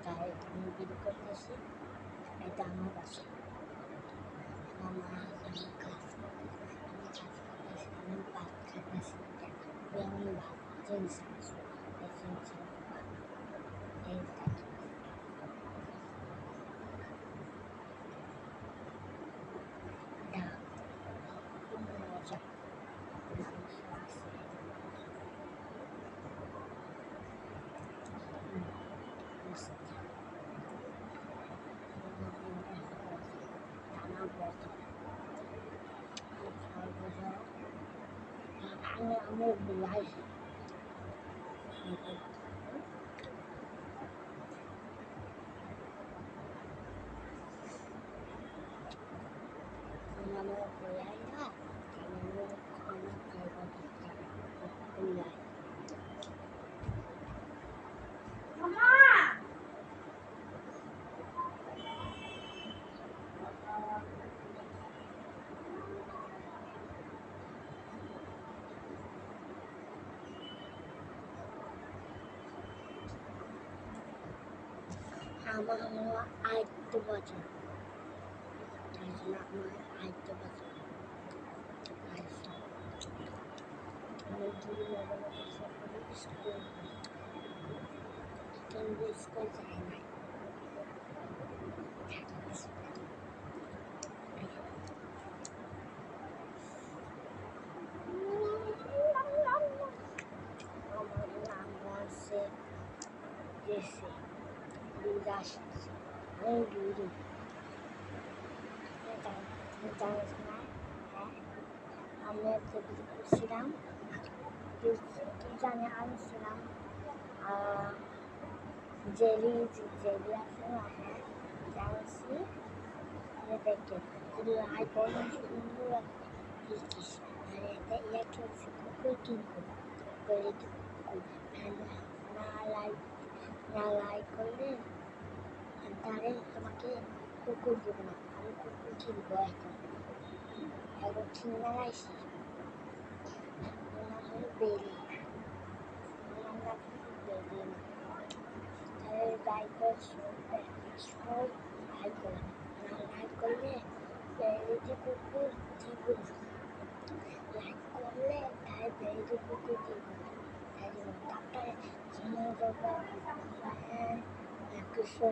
যায় আমি ভিডিও করতেছি। এটা আমার বাসা, আমার মা আছে, আমি কাজ করতেছি, আমি ভাত খাইতেছি। আমি ভাত চেঞ্জ ডাল খুব মজা, মাংস আছে, টানা বসা আমি বিলাই আমার বিলাই না আমি খাইব বিলাই আমার আরেকটু বছর আমার আরেকটু বছর আমি দুই লেভেলে স্কুল কিন্তু স্কুল যায় নাই আমার নাম আছে জেসি বিরাশ আমি দুই জানিস না। হ্যাঁ আমি একটা ভিডিও করছিলাম, কি জানি আনছিলাম জেলি জেলি আছে না। হ্যাঁ জানছি, দেখে আইফোন সুন্দর দেখিস আর একটা ইলেকট্রনিক্স কুকুর কিনবো, কুকুর না লাইক না লাইক করলে তাহলে তোমাকে কুকুর দেবো না। আমি কুকুর কিনবো এখন কিনে আসি। ওর নাম হলো বেলি, ওর নাম রাখছি বেলি না। তাহলে লাইক করে সব লাইক করে না, লাইক করলে বেলিতে কুকুর দিব না। লাইক করলে তাই বেলিতে কুকুর দিব না, তাই দিব তারপরে চিনে দেবো। একশো